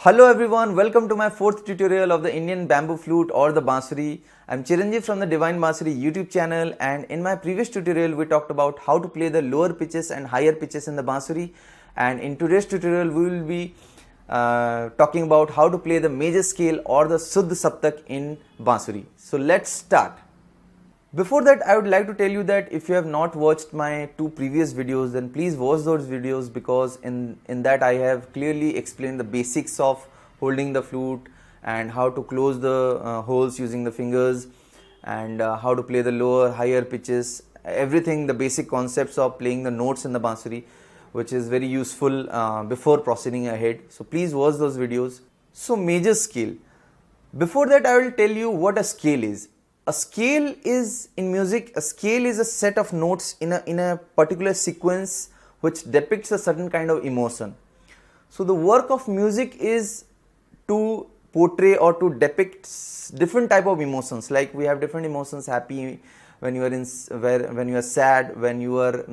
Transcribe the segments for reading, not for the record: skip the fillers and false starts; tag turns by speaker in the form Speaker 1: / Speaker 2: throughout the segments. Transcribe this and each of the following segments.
Speaker 1: Hello everyone, welcome to my fourth tutorial of the Indian bamboo flute or the Bansuri. I'm Chiranjeev from the Divine Bansuri YouTube channel, and in my previous tutorial we talked about how to play the lower pitches and higher pitches in the Bansuri, and in today's tutorial we will be talking about how to play the major scale or the Suddh Saptak in Bansuri. So let's start. Before that, I would like to tell you that if you have not watched my two previous videos, then please watch those videos, because in that I have clearly explained the basics of holding the flute and how to close the holes using the fingers, and how to play the lower, higher pitches, everything, the basic concepts of playing the notes in the Bansuri, which is very useful before proceeding ahead. So please watch those videos. So major scale. Before that, I will tell you what a scale is. A scale is, in music, a scale is a set of notes in a particular sequence which depicts a certain kind of emotion. So the work of music is to portray or to depict different type of emotions. Like we have different emotions: happy when you are when you are sad, when you are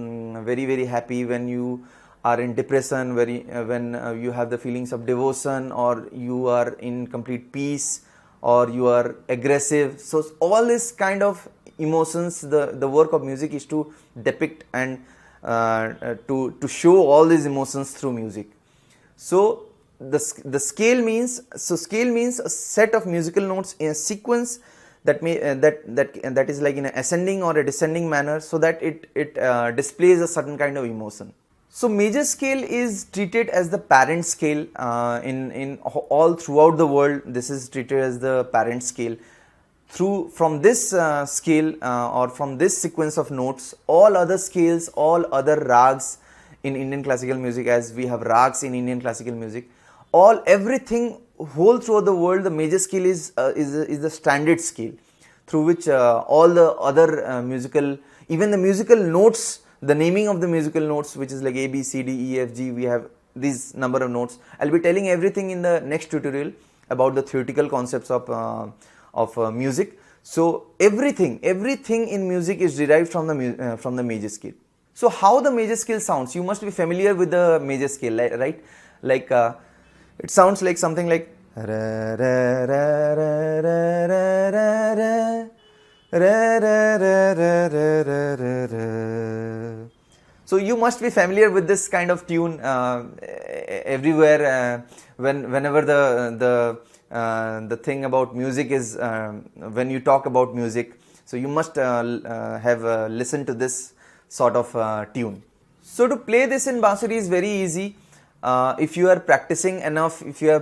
Speaker 1: very happy, when you are in depression, when you have the feelings of devotion, or you are in complete peace, or you are aggressive. So all this kind of emotions, the work of music is to depict and to show all these emotions through music. So the scale means, scale means a set of musical notes in a sequence that is like in an ascending or a descending manner, so that it displays a certain kind of emotion. So major scale is treated as the parent scale in all throughout the world. This is treated as the parent scale. From this scale or from this sequence of notes, all other scales, all other rags in Indian classical music, as we have rags in Indian classical music, everything whole throughout the world, the major scale is the standard scale through which all the other musical, even the musical notes, the naming of the musical notes, which is like A, B, C, D, E, F, G, we have these number of notes. I'll be telling everything in the next tutorial about the theoretical concepts of music. So everything in music is derived from the major scale. So how the major scale sounds? You must be familiar with the major scale, right? Like it sounds like something like ra, ra, ra, ra, ra, ra, ra, ra. Ra, ra, ra, ra, ra, ra, ra, ra. So you must be familiar with this kind of tune everywhere. Whenever the thing about music is, when you talk about music, so you must have listened to this sort of tune. So to play this in Bansuri is very easy. If you are practicing enough, if you are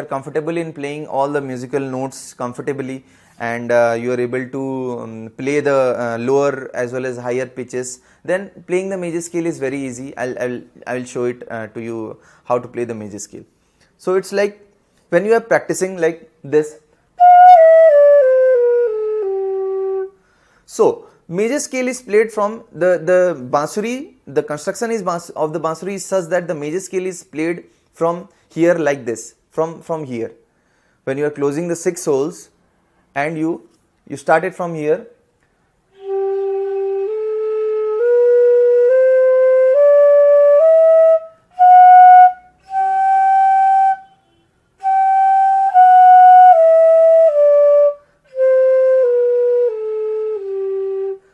Speaker 1: comfortable in playing all the musical notes comfortably, and you are able to play the lower as well as higher pitches, then playing the major scale is very easy. I will show it to you how to play the major scale. So it's like when you are practicing like this. So major scale is played from the Bansuri. The construction of the Bansuri is such that the major scale is played from here, like this, from here. When you are closing the 6 holes, and you start it from here.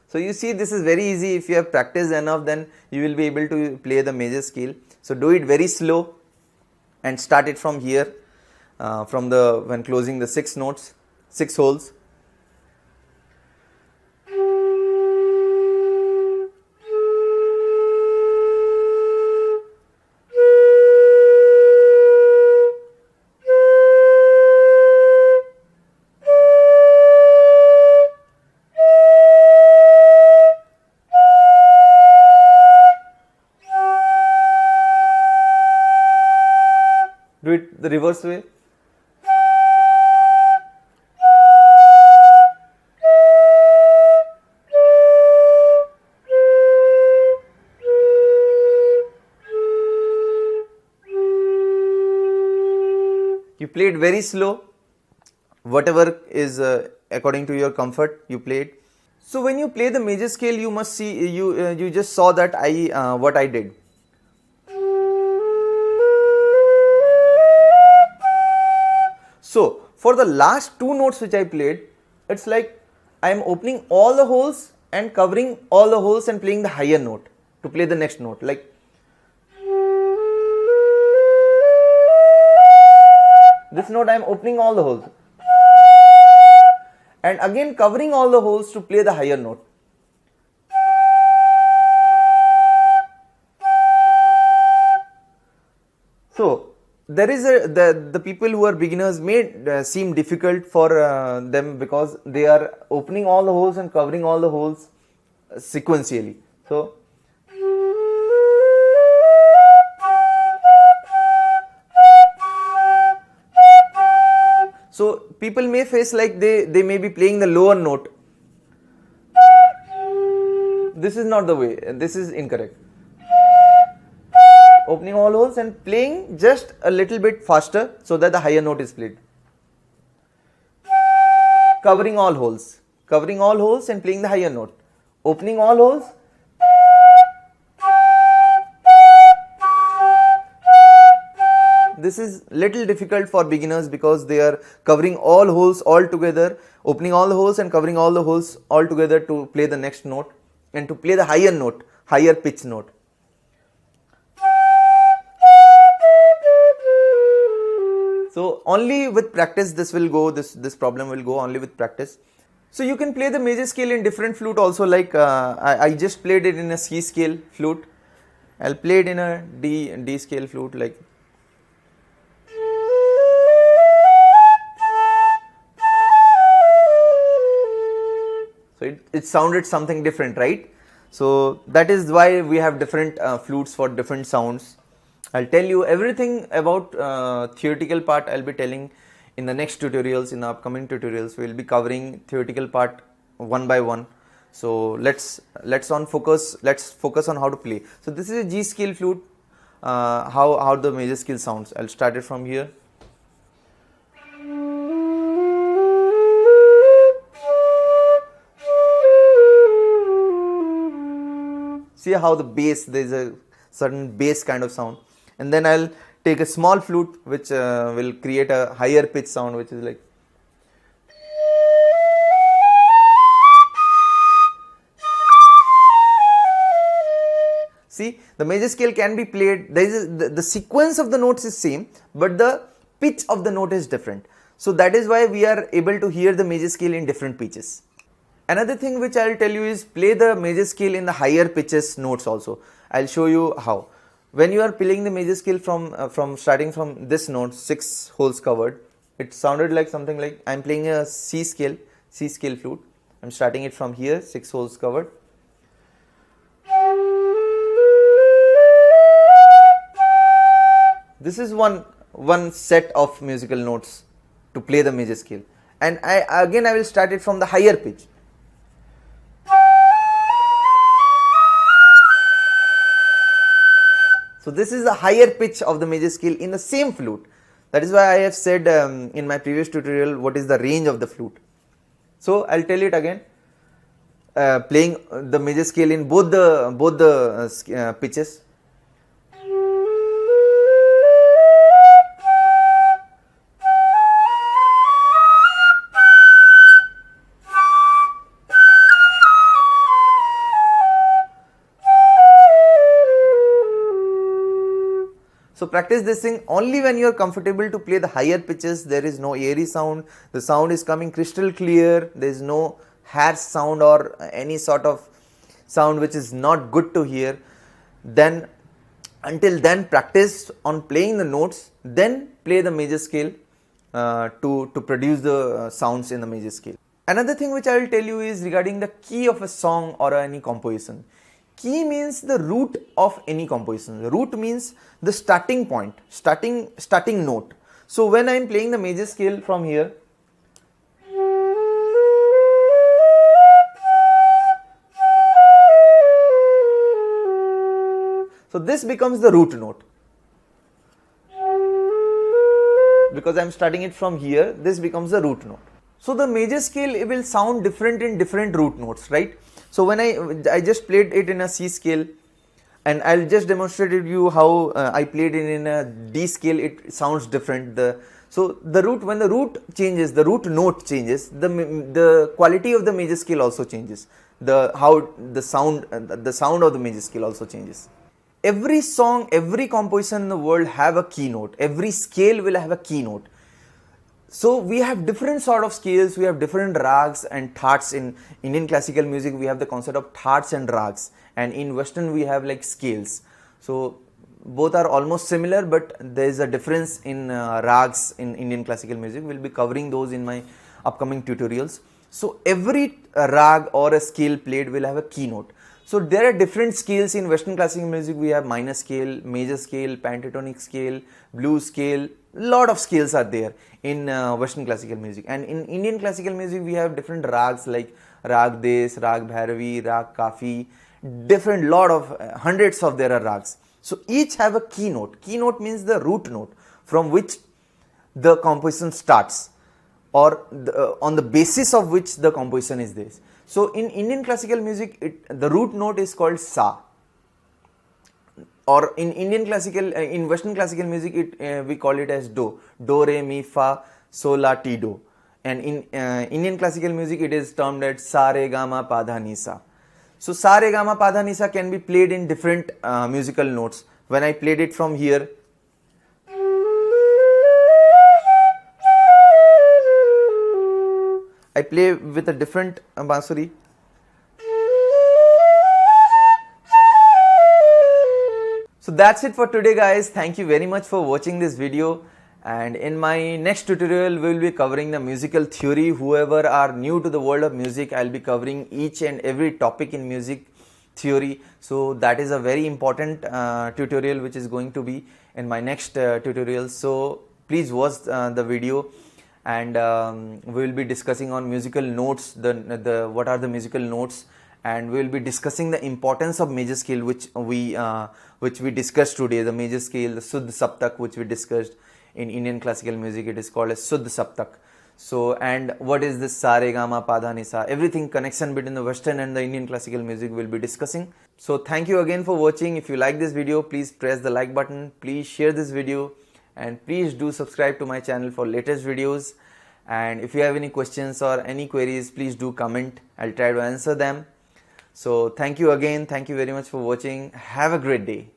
Speaker 1: So you see, this is very easy. If you have practiced enough, then you will be able to play the major scale. So do it very slow and start it from here, when closing the 6 notes, 6 holes. Do it the reverse way. You play it very slow, whatever is according to your comfort, you play it. So when you play the major scale, you must see, you just saw that what I did. So for the last two notes which I played, it's like I am opening all the holes and covering all the holes and playing the higher note to play the next note. Like this note I am opening all the holes and again covering all the holes to play the higher note. So there is the people who are beginners may seem difficult for them because they are opening all the holes and covering all the holes sequentially. So people may face like they may be playing the lower note. This is not the way, this is incorrect. Opening all holes and playing just a little bit faster so that the higher note is played. Covering all holes and playing the higher note. Opening all holes. This is little difficult for beginners because they are covering all holes all together, opening all the holes and covering all the holes all together to play the next note and to play the higher note, higher pitch note. So only with practice this will go, this problem will go only with practice. So you can play the major scale in different flute also, like I just played it in a C scale flute. I'll play it in a D scale flute, like. So it sounded something different, right? So that is why we have different flutes for different sounds. I'll tell you everything about theoretical part. I'll be telling in the next tutorials, in the upcoming tutorials. We'll be covering theoretical part one by one. So let's focus on how to play. So this is a G scale flute. How the major scale sounds. I'll start it from here. See how the bass, there is a certain bass kind of sound, and then I'll take a small flute which will create a higher pitch sound, which is like. See, the major scale can be played, there is the sequence of the notes is same, but the pitch of the note is different. So that is why we are able to hear the major scale in different pitches. Another thing which I will tell you is play the major scale in the higher pitches notes also. I will show you how. When you are playing the major scale from starting from this note, 6 holes covered, it sounded like something like I am playing a C scale flute. I am starting it from here, 6 holes covered. This is one set of musical notes to play the major scale, and I will start it from the higher pitch. So this is the higher pitch of the major scale in the same flute. That is why I have said in my previous tutorial what is the range of the flute. So I'll tell it again. Playing the major scale in both the pitches. So practice this thing only when you are comfortable to play the higher pitches. There is no airy sound, the sound is coming crystal clear, there is no harsh sound or any sort of sound which is not good to hear. Then until then practice on playing the notes, then play the major scale to produce the sounds in the major scale. Another thing which I will tell you is regarding the key of a song or any composition. Key means the root of any composition. The root means the starting point, starting note. So when I am playing the major scale from here, so this becomes the root note. Because I am starting it from here, this becomes the root note. So the major scale, it will sound different in different root notes, right? So when I just played it in a C scale, and I'll just demonstrate you how I played it in a D scale. It sounds different. The So the root, when the root changes, the root note changes, the quality of the major scale also changes. The sound of the major scale also changes. Every song, every composition in the world have a keynote. Every scale will have a keynote. So we have different sort of scales, we have different rags and thats. In Indian classical music we have the concept of thats and rags, and in Western we have like scales. So both are almost similar, but there is a difference in rags in Indian classical music. We'll be covering those in my upcoming tutorials. So every rag or a scale played will have a keynote. So there are different scales in Western classical music. We have minor scale, major scale, pentatonic scale, blues scale. Lot of scales are there in Western classical music. And in Indian classical music we have different rags like rag des, rag bhairavi, rag kafi, different lot of hundreds of there are rags. So each have a keynote. Keynote means the root note from which the composition starts, or on the basis of which the composition is this. So in Indian classical music, the root note is called sa. Or in Indian classical, in Western classical music, we call it as do. Do, re, mi, fa, sol, la, ti, do. And in Indian classical music, it is termed as sa, re, ga, ma, pa, dha, ni, sa. So sa, re, ga, ma, pa, dha, ni, sa can be played in different musical notes. When I played it from here, I play with a different bansuri. So that's it for today guys. Thank you very much for watching this video, and in my next tutorial we will be covering the musical theory. Whoever are new to the world of music, I'll be covering each and every topic in music theory. So that is a very important tutorial which is going to be in my next tutorial. So please watch the video, and we will be discussing on musical notes, what are the musical notes, and we will be discussing the importance of major scale which we discussed today. The major scale, the Suddh Saptak, which we discussed in Indian classical music, it is called as Suddh Saptak. So, and what is this sa, re, ga, ma, pa, dha, ni, sa, everything connection between the Western and the Indian classical music we will be discussing. So thank you again for watching. If you like this video, please press the like button, please share this video, and please do subscribe to my channel for latest videos. And if you have any questions or any queries, please do comment. I'll try to answer them. So thank you again. Thank you very much for watching. Have a great day.